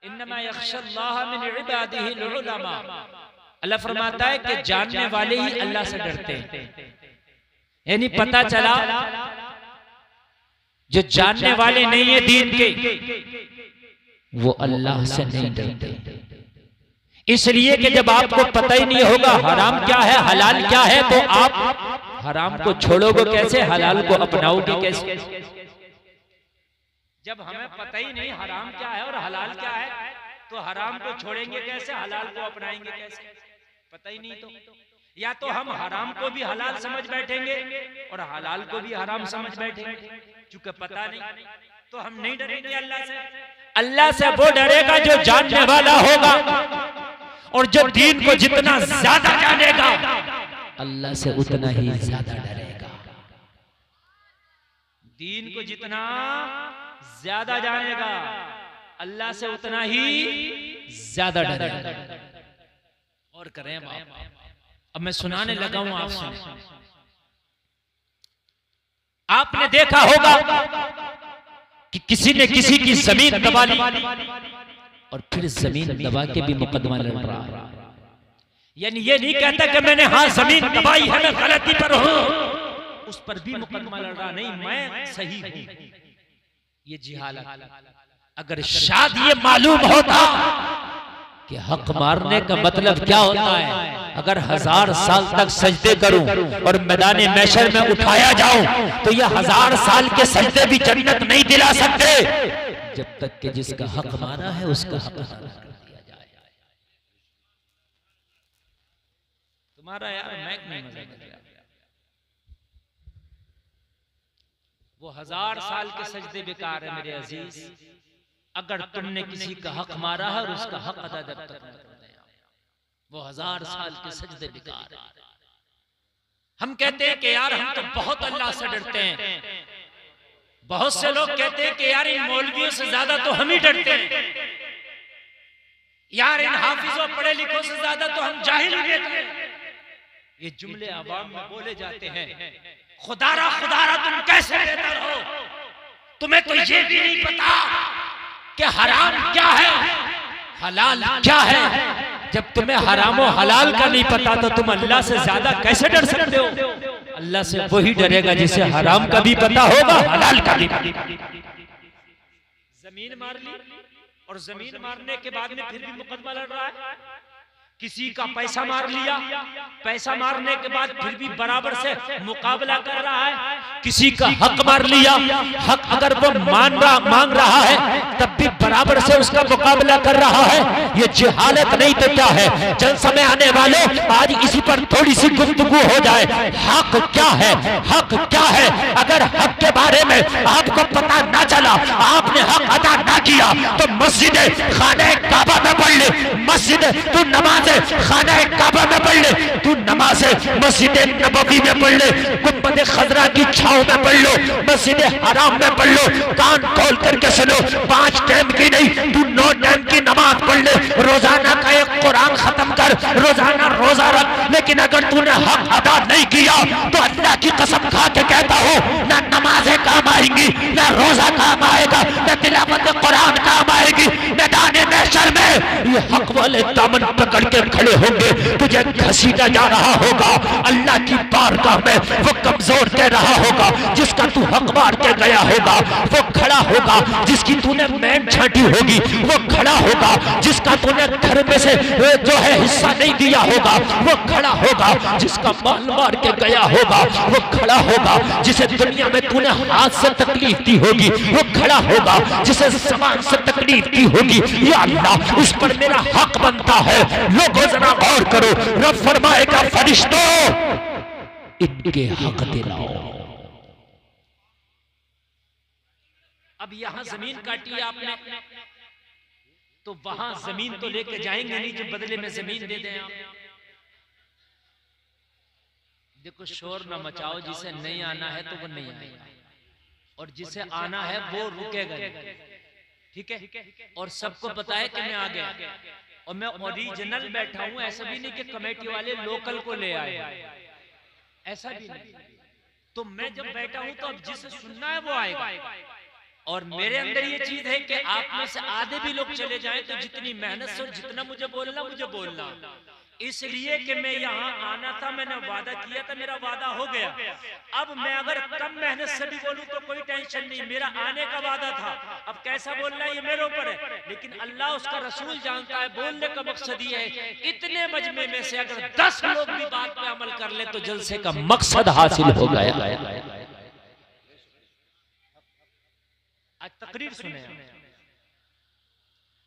इन्नमा यख्शल्लाह मिन इबादिहिल उलमा। अल्लाह फरमाता है कि जानने वाले ही अल्लाह से डरते हैं। यानी पता चला जो जानने वाले नहीं है दीन के, वो अल्लाह से नहीं डरते। इसलिए कि जब आपको पता ही नहीं होगा हराम क्या है हलाल क्या है, तो आप हराम को छोड़ोगे कैसे, हलाल को अपनाओगे कैसे? जब हमें पता ही नहीं हराम क्या है और हलाल क्या है, तो हराम को छोड़ेंगे कैसे, हलाल को अपनाएंगे कैसे? पता ही नहीं। तो या तो हम हराम को भी हलाल समझ बैठेंगे और हलाल को भी हराम समझ बैठेंगे, क्योंकि पता नहीं। तो हम नहीं डरेंगे अल्लाह से। अल्लाह से वो डरेगा जो जानने वाला होगा, और जो दीन को जितना ज्यादा जानेगा अल्लाह से उतना ही ज्यादा डरेगा। दीन को जितना ज्यादा जानेगा अल्लाह से उतना ही ज्यादा डरेगा। और करें बाप, अब मैं सुनाने लगा हूं, आप सुने। आपने देखा होगा कि किसी ने किसी की जमीन दबा ली और फिर जमीन दबा के भी मुकदमा लड़ रहा। यानी ये नहीं कहता कि मैंने हाँ जमीन दबाई है मैं गलती पर हूं, उस पर भी मुकदमा लड़ रहा, नहीं मैं सही हूं। ये जिहालत। अगर शायद ये मालूम होता कि हक मारने का मतलब क्या होता है, अगर 1000 साल तक सजदे करूं और मैदान महशर में उठाया जाऊं, तो ये 1000 साल के सजदे भी जन्नत नहीं दिला सकते, जब तक कि जिसका हक मारा है उसका हक अदा कर दिया जाए। तुम्हारा यार मैक नहीं मजा कर रहा। वो 1000 साल के सजदे बेकार है मेरे अजीज, अगर तुमने किसी का हक मारा है और उसका हक अदा जब तक न कर दिया, वो 1000 साल के सजदे बेकार है। हम कहते हैं कि यार हम तो बहुत अल्लाह से डरते हैं। बहुत से लोग कहते हैं कि यार इन मौलवियों से ज्यादा तो हम ही डरते हैं, यार इन हाफिजों पढ़े लिखों से ज्यादा तो हम जाहिल ही रहते हैं। ये जुमले आवाम में बोले जाते हैं। खुदारा खुदारा तुम कैसे बेहतर हो, तुम्हें तो ये भी नहीं पता कि हराम क्या है हलाल क्या है। जब तुम्हें हराम और हलाल का नहीं पता तो तुम अल्लाह से ज्यादा कैसे डर सकते हो? अल्लाह से वही डरेगा जिसे हराम का भी पता होगा हलाल का भी। जमीन मार ली और जमीन मारने के बाद में फिर भी मुकदमा लड़ रहा है। किसी का पैसा मार लिया, पैसा मारने के बाद फिर भी बराबर से मुकाबला कर रहा है। किसी का हक मार लिया, हक अगर वो मांग रहा है तब भी बराबर से उसका मुकाबला कर रहा है। ये जिहालत नहीं तो क्या है? चल समय आने वाले आज इसी पर थोड़ी सी गुफ्तगू हो जाए। हक क्या है, हक क्या है? अगर हक के बारे में आपको पता ना चला, आपने हक अदा ना किया, तो मस्जिद खाने काबा में पढ़ ले, मस्जिद तू नमाज खाना काबा में पढ़ ले, तू नमाज मस्जिद नबवी में पढ़ ले, गुंबद खजरा की छांव में पढ़ लो, मस्जिद हराम में पढ़ लो। कान खोल करके सुनो, 5 टाइम की नहीं तू 9 टाइम की नमाज पढ़ ले, रोजाना का एक कुरान खत्म कर, रोजाना रोजा रख। लेकिन अगर तूने हक अदा नहीं किया तो अल्लाह की कसम खा के कहता हूँ, ना नमाजें काम आएंगी, ना रोजा काम आएगा, ना तिलावत कुरान काम आएगी। मैदान महशर में ये हक वाले दामन पकड़ के खड़े होंगे, तुझे घसीटा जा रहा होगा अल्लाह की बारगाह में। वो कमजोर कह रहा होगा जिसका तू हक मार के गया होगा, वो खड़ा होगा जिसकी तूने मैन छाटी होगी, वो खड़ा होगा जिसका तूने घर में से जो है हिस्सा नहीं दिया होगा, वो खड़ा होगा जिसका माल मार के गया होगा, वो खड़ा होगा जिसे दुनिया में तूने हाथ से तकलीफ दी होगी, वो खड़ा होगा जिसे सामान से तकलीफ दी होगी। या अल्लाह उस पर मेरा हक बनता है। लोगों जरा गौर करो, रब फरमाएगा फरिश्तों इनके हक दिलाओ। अब यहां जमीन काटी है आपने, तो वहां जमीन तो लेके जाएंगे नहीं जो बदले में जमीन दे दें आप। देखो शोर न मचाओ, जिसे नहीं आना है तो वो नहीं आएगा, और जिसे आना है वो रुकेगा, ठीक है? और सबको पता है कि मैं आ गया और मैं ओरिजिनल बैठा हूं। ऐसा भी नहीं कि कमेटी वाले लोकल को ले आए, ऐसा भी नहीं। तो मैं जब बैठा हूं तो अब जिसे सुनना है वो आएगा, और मेरे अंदर ये चीज है कि आप में से आधे भी लोग चले जाएं तो जितनी मेहनत से जितना मुझे बोलना, इसलिए कि मैं यहाँ आना था, मैंने वादा किया था, मेरा वादा हो गया। अब मैं अगर कम मेहनत से भी बोलूं तो कोई टेंशन नहीं, मेरा आने का वादा था। अब कैसा बोलना है ये मेरे ऊपर है, लेकिन अल्लाह उसका रसूल जानता है। बोलने का मकसद ये है, इतने मजमे में से अगर 10 लोग भी बात पे अमल कर ले तो जलसे का मकसद हासिल हो गया। आज तकरीर सुने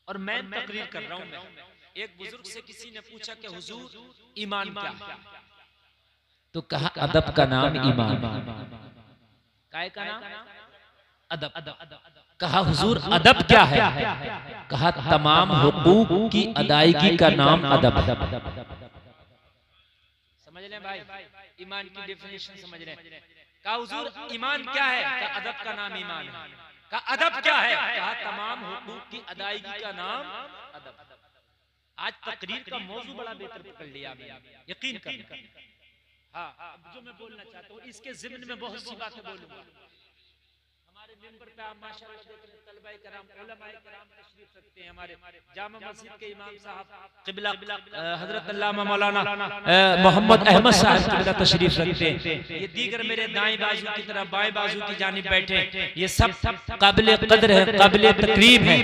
और मैं तकरीर कर रहा हूं। एक बुजुर्ग से किसी ने पूछा कि हुजूर ईमान क्या है? तो कहा अदब का नाम ईमान। काय का नाम? अदब। कहा हुजूर अदब क्या है? कहा तमाम हुकूक की अदायगी का नाम अदब। समझ लें भाई, ईमान की डेफिनेशन समझ लें। कहा हुजूर ईमान क्या है? कहा अदब का नाम ईमान है। कहा अदब क्या है? कहा तमाम हुकूक की अदायगी का नाम अदब। आज तकरीर का मौजू बड़ा बेहतर पकड़ लिया मैंने, यकीन कर। हाँ, अब जो मैं बोलना चाहता हूँ इसके ज़िम्न में बहुत सी बातें बोलूंगा। हमारे मेंबर पे आप माशाअल्लाह देख रहे हैं, तलबाए कराम, उलमाए कराम तशरीफ रखते हैं। हमारे जामा मस्जिद के इमाम साहब क़िबला हजरत अल्लामा मौलाना मोहम्मद अहमद साहब क़िबला तशरीफ रखते हैं। ये दीगर मेरे दाएं बाजू की तरफ बाएं बाजू की जानिब बैठे, ये सब काबिल कदर है, काबिल तकरीम है।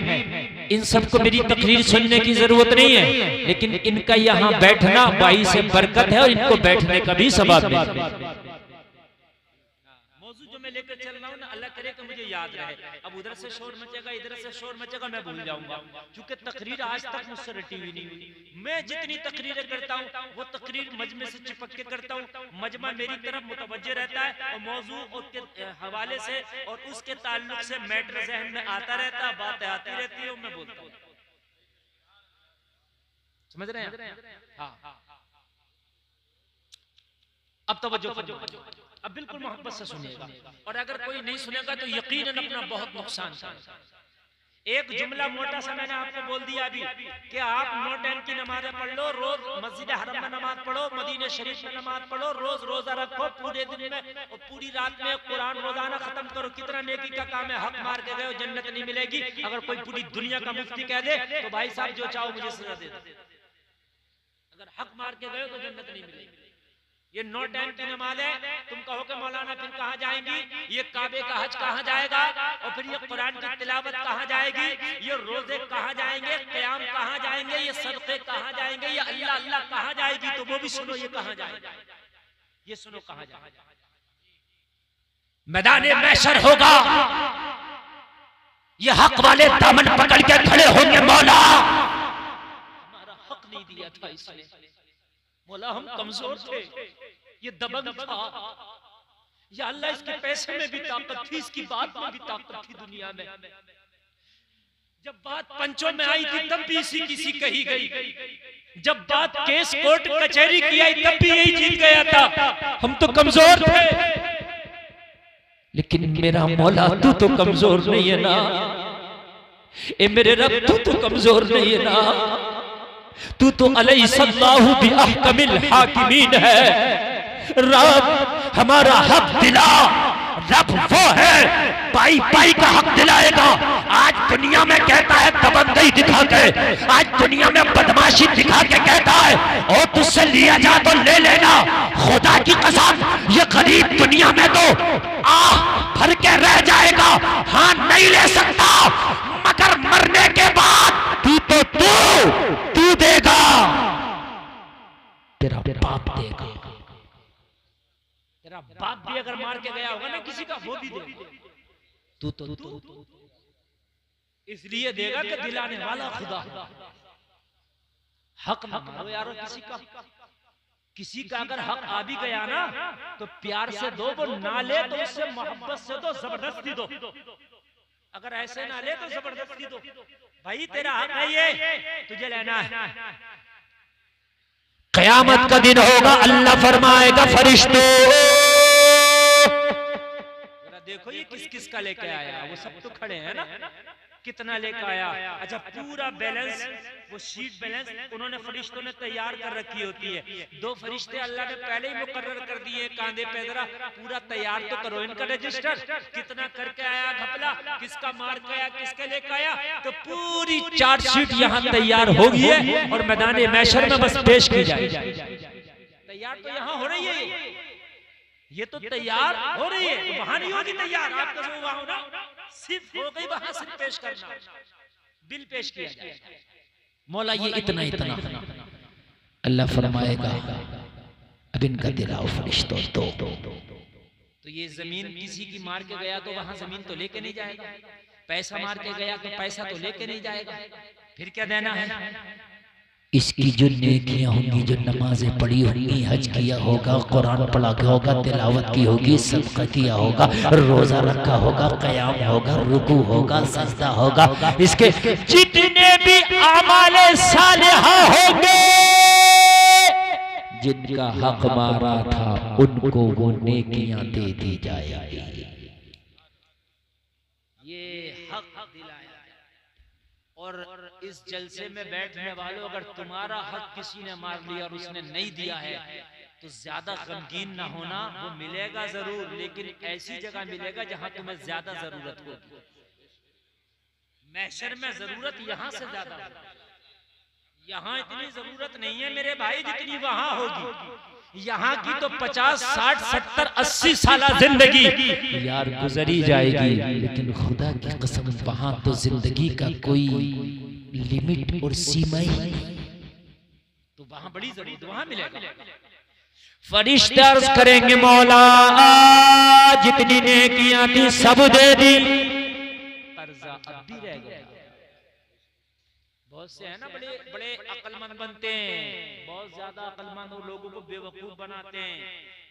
इन सबको मेरी तकरीर सुनने की जरूरत नहीं है, लेकिन इनका यहाँ बैठना बाई से बरकत है और इनको बैठने का भी सवाब है। मौजू जो मैं लेकर चल रहा हूँ ना, अल्लाह करे कि मुझे याद रहे। अब उधर से शोर मचेगा, इधर से शोर मचेगा, मैं भूल जाऊंगा, क्योंकि तकरीर आज तक मुझसे रटी हुई नहीं हुई। मैं जितनी तकरीरें करता हूँ वो तकरीर मजमे से चिपक के करता हूँ, मजमा मेरी तरफ मुतवज्जे रहता है और मौजू के हवाले से और उसके ताल्लुक से मैटर ज़हन में आता रहता है, बातें आती रहती है, मैं बोलता हूँ। समझ रहे हैं? हाँ, अब तवज्जो, अब बिल्कुल मोहब्बत से सुनिएगा, और अगर कोई नहीं सुनेगा तो यकीनन अपना बहुत नुकसान करेगा। एक जुमला मोटा सा मैंने आपको बोल दिया अभी कि आप 9 टाइम की नमाज़ें पढ़ लो, रोज मस्जिद हरम में नमाज पढ़ो, मदीने शरीफ में नमाज पढ़ो, रोज रोजा रखो, पूरे दिन में और पूरी रात में कुरान रोजाना खत्म करो। कितना नेकी का काम है। हक मार के गए जन्नत नहीं मिलेगी। अगर कोई पूरी दुनिया का मुफ्ती कह दे तो भाई साहब जो चाहो मुझे सजा दे दो, अगर हक मार के गए तो जन्नत नहीं मिलेगी। ये 9 टाइम की नमाज है। तुम कहो कि मौलाना फिर कहाँ जाएंगी? ये काबे का हज कहाँ जाएगा? और फिर ये कुरान की तिलावत कहाँ जाएगी? ये रोजे कहाँ जाएंगे? क़याम कहाँ जाएंगे? ये सदक़े कहाँ जाएंगे? ये अल्लाह अल्लाह कहाँ जाएगी? तो वो भी सुनो, ये कहाँ जाएगा? ये सुनो कहाँ जाएगा? मैदाने महशर होगा, ये हक वाले दामन पकड़ के खड़े होंगे। मौला हमारा हक नहीं दिया था इसने, मौला हम कमजोर थे, ये दबंग था, या अल्लाह इसके पैसे में भी ताकत थी, इसकी बात में भी ताकत थी दुनिया में। जब बात पंचों में आई थी तब भी इसी किसी कही गई, जब बात केस कोर्ट कचहरी की आई तब भी यही जीत गया था। हम तो कमजोर थे, लेकिन मेरा मौला तू तो कमजोर नहीं है ना, ए मेरे रब तू तो कमजोर नहीं है ना, तू तो अलैहिस्सलाहु बिअहकमिल हाकिमीन है। रब हमारा हक दिला, रब वो है पाई पाई का हक दिलाएगा। आज दुनिया में कहता है दबंगई दिखा के, आज दुनिया में बदमाशी दिखा के कहता है और तुझसे लिया जा तो ले लेना। खुदा की कसम ये गरीब दुनिया में तो आह भर के रह जाएगा, हाँ नहीं ले सकता, मगर मरने के बाद तू देगा, तेरा बाप देगा। तेरा बाप भी अगर मार के गया होगा ना किसी का, वो भी देगा। तू इसलिए देगा कि दिलाने वाला खुदा। हक ना मारो यारो किसी का अगर हक आ भी गया ना तो प्यार से दो, वो ना ले तो उससे मोहब्बत से दो, जबरदस्ती दो। अगर ऐसे ना ले तो जबरदस्ती दो, भाई तेरा हक है ये, तुझे लेना है। क़यामत का दिन होगा, अल्लाह फरमाएगा फरिश्तों जरा देखो ये किस किस का लेके आया। वो सब तो खड़े हैं ना, कितना लेके आया। अच्छा पूरा बैलेंस वो शीट बैलेंस उन्होंने फरिश्तों ने तैयार कर रखी होती है। 2 फरिश्ते अल्लाह ने पहले ही मुकर्रर कर दिए, कांधे पे जरा पूरा तैयार तो करो इनका रजिस्टर, कितना करके आया घपला, किसका मार के आया, किसके लेके आया, तो पूरी चार्जशीट यहाँ तैयार हो गई है और मैदान महशर में बस पेश की जाए। तैयार तो यहाँ हो रही है, ये तो तैयार हो रही है, तो वहां नहीं होगी तैयार। आपका जो वहां होना सिर्फ हो गई, वहां सिर्फ पेश करना, बिल पेश किया जाए। मौला ये इतना अल्लाह फरमाएगा अब इनका दिलाओ फरिश्तों तो ये जमीन किसी की मार के गया तो वहां जमीन तो लेके नहीं जाएगा, पैसा मार के गया तो पैसा तो लेके नहीं जाएगा, फिर क्या देना है। इसकी जो नेकियां होंगी, जो नमाजें पढ़ी होंगी, हज किया होगा, कुरान पढ़ा के होगा, तिलावत की होगी, सदका किया होगा, रोजा रखा होगा, क़याम होगा, रुकू होगा, सजदा होगा, इसके जितने भी आमाले सालिहा होंगे, जिनका हक मारा था उनको वो नेकियां दे दी जाएगी। ये हक दिलाया। और इस जलसे में बैठने वालों, अगर तुम्हारा हक किसी ने मार लिया और उसने नहीं दिया है तो ज्यादा गमगीन ना होना, वो मिलेगा जरूर, लेकिन ऐसी जगह मिलेगा जहां तुम्हें ज्यादा जरूरत होगी। महशर में जरूरत यहां से ज्यादा, यहाँ इतनी जरूरत नहीं है मेरे भाई जितनी वहां होगी। यहाँ की तो 50, 60, 70, 80 साल जिंदगी यार गुजरी जाएगी, लेकिन खुदा की कसम वहां तो जिंदगी का कोई लिमिट और सीमा ही नहीं, तो वहां बड़ी जरूरत, वहां मिलेगा। फरिश्ते अर्ज करेंगे मौला जितनी नेकियां थी सब दे दी, कर्जा अब भी रह गया। बहुत से है ना बड़े बड़े अक्लमंद बनते हैं, बहुत ज्यादा अक्लमंद हो, लोगों को बेवकूफ बनाते हैं,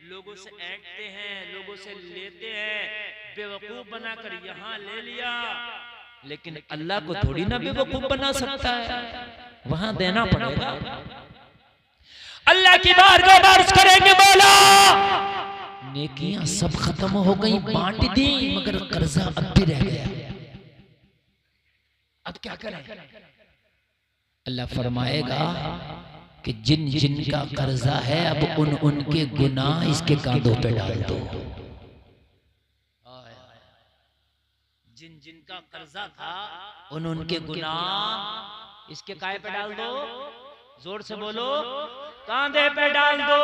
लोगों से ऐंठते हैं, लोगों से लेते हैं, बेवकूफ बनाकर यहाँ ले लिया। लेकिन अल्लाह को थोड़ी ना बेवकूफ बना सकता है, वहां देना पड़ेगा। अल्लाह की बारगाह में अर्ज करेंगे मौला नेकियां सब खत्म हो गई, बांट दी, मगर कर्जा अब भी रह गया, अब क्या करें। अल्लाह फरमाएगा कि जिन जिन का कर्जा है अब उनके गुनाह इसके कांधों पे डाल दो। जिन जिन का कर्जा था उनके गुनाह इसके काहे पे डाल दो, जोर से बोलो, कांधे पे डाल दो।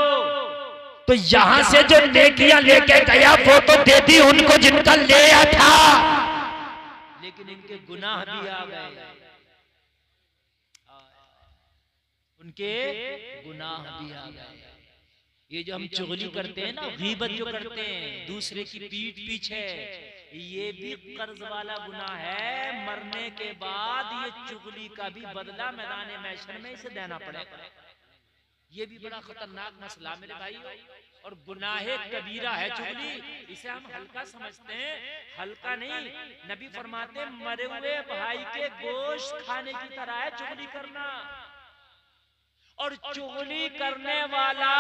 तो यहां से जो नेकियां लेके गया वो तो दे दी उनको जिनका लिया था, लेकिन इनके गुनाह भी आ गए, उनके गुनाह भी आ गए। ये जो हम चुगली करते हैं ना, गीबत जो करते हैं दूसरे की पीठ पीछे, ये भी कर्ज वाला गुनाह है। मरने के बाद ये चुगली का भी बदला मैदान महशर में इसे देना पड़ेगा। ये भी बड़ा खतरनाक मसला मेरे भाई, और गुनाहे कबीरा है चुगली। इसे हम हल्का समझते हैं, हल्का नहीं। नबी फरमाते मरे हुए भाई के गोश्त खाने की तरह है चुगली करना। और चुगली करने वाला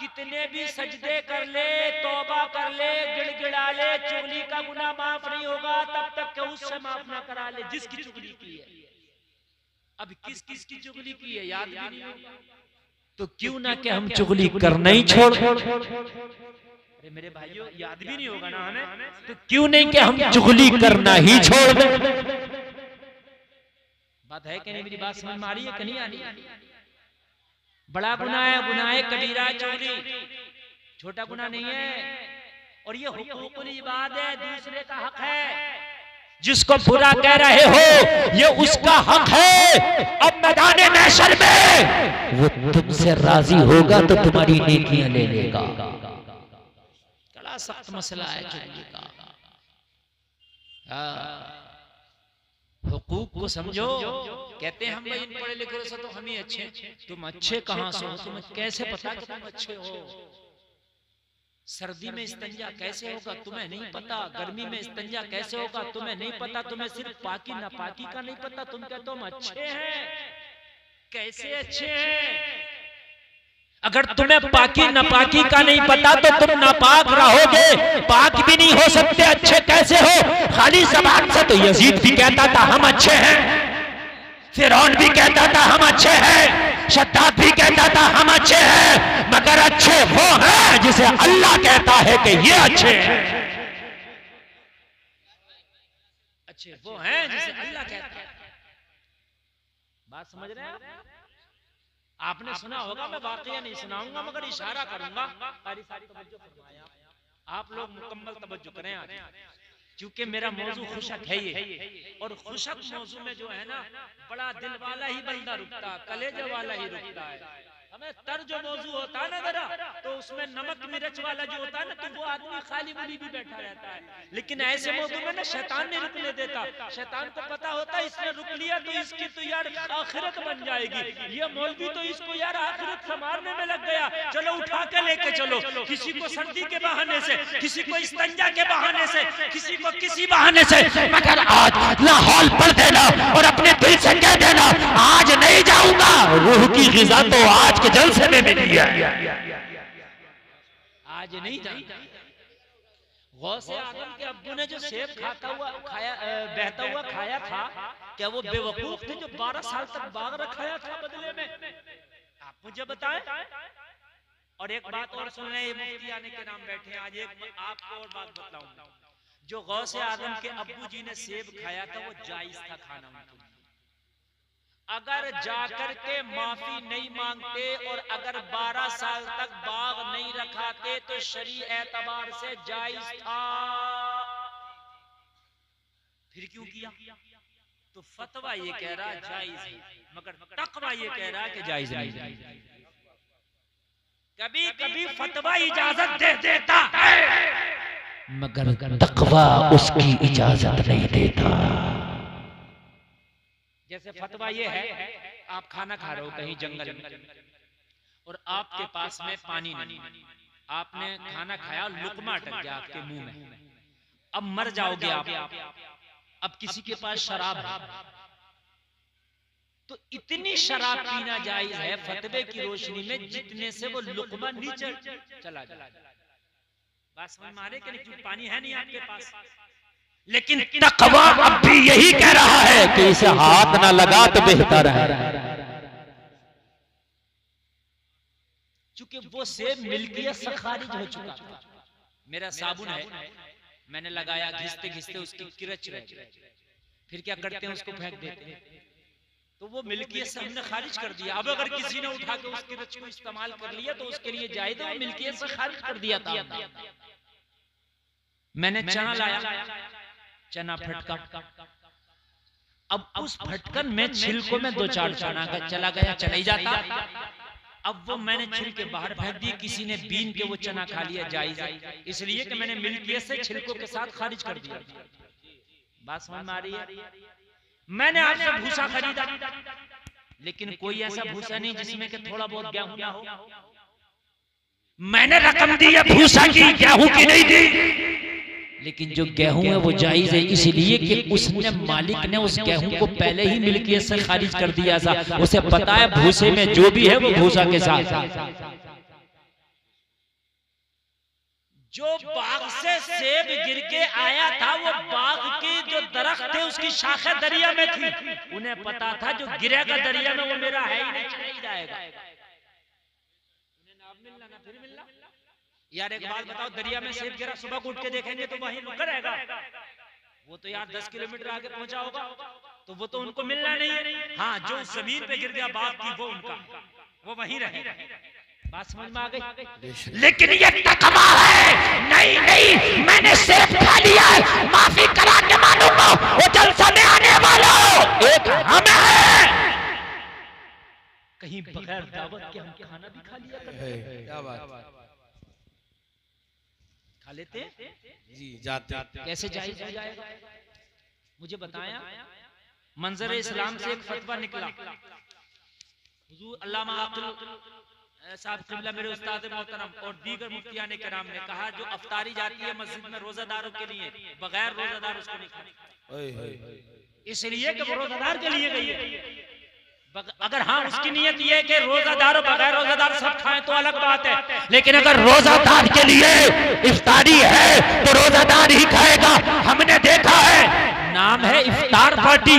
कितने भी सजदे कर ले, तौबा कर ले, गिड़गिड़ा ले, चुगली का गुनाह माफ नहीं होगा तब तक कि उससे माफ ना करा ले जिसकी चुगली की है। अब किस किस की चुगली की है याद भी नहीं होगा, तो क्यों ना कि हम चुगली करना ही छोड़। अरे मेरे भाइयों याद भी नहीं होगा ना हमें, तो क्यों नहीं कि हम चुगली करना ही छोड़ दें। बात है कि नहीं, मेरी बात समझ में आ रही है कि नहीं आ रही? बड़ा गुनाह है, गुनाह कबीरा चुगली, छोटा गुनाह नहीं है। और ये हुकूकुल इबाद है, दूसरे का हक है। जिसको बुरा कह रहे हो ये उसका हक है। अब मैदान महशर में वो तुमसे राजी होगा तो तुम्हारी नेकियां ले लेगा। बड़ा सख्त मसला है चुगली का। हुकूक को समझो। कहते हैं हम भाई इन पढ़े लिखे से तो हम ही अच्छे। तुम अच्छे कहां से हो? तुम्हें कैसे पता कि तुम अच्छे हो? सर्दी में इस्तंजा कैसे होगा तुम्हें नहीं पता, गर्मी में इस्तंजा कैसे होगा तुम्हें नहीं पता, तुम्हें सिर्फ पाकी नापाकी का नहीं पता, तुम कहते तुम अच्छे हैं। कैसे अच्छे हैं? अगर तुम्हें पाकी नापाकी का नहीं पता तो तुम नापाक रहोगे, पाक भी नहीं हो सकते, अच्छे कैसे हो? खाली ज़बान से तो यजीद भी कहता था हम अच्छे हैं। फिरौन भी कहता था हम अच्छे हैं, शद्दाद भी कहता था हम अच्छे हैं, मगर अच्छे वो हैं जिसे अल्लाह कहता है कि ये अच्छे हैं। अच्छे वो हैं जिसे अल्लाह कहता है। बात समझ रहे हैं आपने सुना होगा, मैं वाकया नहीं सुनाऊंगा मगर इशारा करूंगा। सारी तवज्जो फरमाया, आप लोग मुकम्मल तवज्जो करें आज, क्योंकि मेरा मौजू खुशक है ये, और खुशक मौजू में जो है ना बड़ा दिल वाला ही बंदा रुकता, कलेजे वाला ही रुकता है। हमें तर जो मौजू होता है ना जरा, तो उसमें नमक मिर्च वाला जो होता है ना, तो वो आदमी खाली मुली भी बैठा रहता है। लेकिन ऐसे मौजू में ना शैतान नहीं रुकने देता। शैतान को पता होता है इसने रुक लिया तो इसकी तो यार आखिरत बन जाएगी, ये मौलवी तो इसको यार आखिरत संवारने में लग गया, चलो उठा के लेके चलो। किसी को सर्दी के बहाने से, किसी को इस्तंजा के बहाने से, किसी को किसी बहाने से, मगर आज लाहौल पढ़ देना और अपने दिल से कह देना आज नहीं जाऊंगा। रूह की ग़िज़ा तो आज के जलसे में मिली है, आज नहीं जाऊंगा। गौसे आदम के अब्बू ने जो सेब बहता हुआ खाया था, क्या वो बेवकूफ थे जो 12 साल तक बाग रखाया था बदले में? आप मुझे बताएं। और एक बात और सुन रहे, मुफ्ती आने के नाम बैठे हैं, आज एक आपको और बात बताऊंगा। जो गौसे आदम के अब्बू जी ने सेब खाया था वो जायज था खाना उनके लिए। अगर जाकर के माफी नहीं मांगते और अगर 12 साल तक बाग नहीं रखाते तो शरीय एतबार से जायज था। फिर क्यों किया? तो फतवा ये कह रहा जायज है, मगर तकवा ये कह रहा कि जायज नहीं। कभी कभी फतवा इजाजत दे देता है, मगर तकवा उसकी इजाजत नहीं देता। जैसे फतवा ये है, आप खाना खा रहे हो कहीं जंगल में और आपके पास में पानी नहीं, आपने खाना खाया, लुकमा अटक गया आपके मुंह में, अब मर जाओगे आप। अब किसी के पास शराब है, तो इतनी शराब पीना जायज है फतवे की रोशनी में जितने से वो लुकमा नीचे चला जाए। बात समझ में आ रही कि नहीं? क्योंकि पानी है नहीं आपके पास। लेकिन तकवा अब भी यही कह रहा है कि इसे हाथ ना लगा तो बेहतर है, क्योंकि वो सेब मिल्कियत से खारिज हो चुका था। मेरा साबुन है, मैंने लगाया, घिसते घिसते उसकी किरच रह गई, फिर क्या करते हैं उसको फेंक देते हैं, तो वो मिल्कियत से हमने खारिज कर दिया। अब अगर किसी ने उठा के उस किरच को इस्तेमाल कर लिया तो उसके लिए जायज है, वो मिल्कियत से खारिज कर दिया था। मैंने चना लाया, चना फटका, अब उस फटकन में छिलकों में 2-4 चना का चला गया, चला ही जाता। अब वो मैंने छिलके बाहर फेंक दिए, किसी ने बीन के वो चना खा लिया, जायज है, इसलिए कि मैंने मिल्कियत से छिलकों के साथ खारिज कर दिया। बात समझ में आ रही है? मैंने आपसे भूसा खरीदा, लेकिन कोई ऐसा भूसा नहीं जिसमें कि थोड़ा बहुत गेहूं ना हो। मैंने रकम दी है भूसा की, गेहूं की नहीं दी, लेकिन जो गेहूं है वो जायज है, इसलिए कि उसने मालिक ने उस गेहूं को पहले ही मिल्कियत से खारिज कर दिया था। उसे पता है भूसे में जो भी है वो भूसा के साथ। जो बाग से सेब गिर के आया था, वो बाग के जो दरख्त थे उसकी शाखें दरिया में थी। उन्हें पता था जो गिरेगा दरिया में वो मेरा है ही नहीं, चला ही जाएगा। मिलना ना फिर मिलना। यार एक बात बताओ, दरिया में सेब गिरा, सुबह उठ के देखेंगे तो वहीं रुका रहेगा? वो तो यार 10 किलोमीटर आगे पहुंचा होगा, तो वो तो उनको मिलना नहीं है। हाँ, जो जमीन पे गिर गया बाग की, वो उनका, वो वहीं रहेगा। बात समझ में आ गई? लेकिन ये तकवा है। नहीं नहीं, मैंने सेब खा लिया है, माफी करा के मानूंगा। वो जलसा में आने वालों, एक हम है। कहीं बगैर दावत के हम खाना भी खा लिया करते हैं। क्या बात, खा लेते जी जाते। कैसे जायज हो जाएगा? मुझे बताया। मंजर इस्लाम से एक फतवा निकला। हुजूर अल्लामा आकिल साहब क़िबला मेरे उस्ताद मोहतरम और दीगर मुफ्तियाने कराम ने कहा, जो अफ्तारी जाती है मस्जिद में रोजादारों के लिए, बगैर रोजादार उसको नहीं खाना, इसलिए कि वो रोजादार के लिए गई है। अगर हाँ उसकी नियत ये है कि रोजादार और बगैर रोजादार सब खाएं तो अलग बात है, लेकिन अगर रोजादार के लिए इफ्तारी है तो रोजादार ही खाएगा। हमने देखा है, नाम है इफ्तार पार्टी,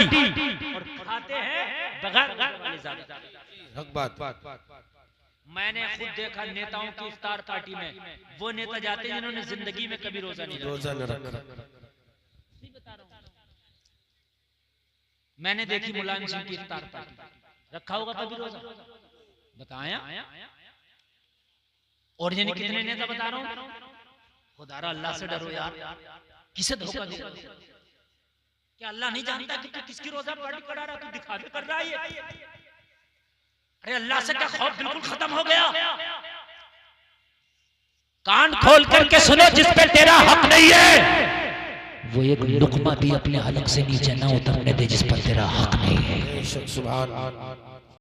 और खाते हैं बगैर रोजे वाली ज़्यादा। हक बात। मैंने खुद देखा नेताओं की इफ्तार पार्टी में, वो नेता जाते हैं जिन्होंने जिंदगी में कभी रोजा नहीं रोजा न रखा। मैंने देखी मुलायम सिंह की इफ्तार पार्टी, रखा होगा कभी रोजा? बताया? और यानी कितने नेता बता रहा हूं? खुदारा अल्लाह से डरो यार, किसे धोखा दे? क्या अल्लाह नहीं जानता कि तू किसकी रोजा पार्टी करा रहा, तू दिखावे कर रहा है? अरे अल्लाह से क्या खौफ बिल्कुल खत्म हो गया? कान खोल करके सुनो, जिस पे तेरा हक नहीं है वो एक लुकमा भी अपने हलक से नीचे ना उतरने दे जिस पर तेरा हक नहीं है। सुभान अल्लाह।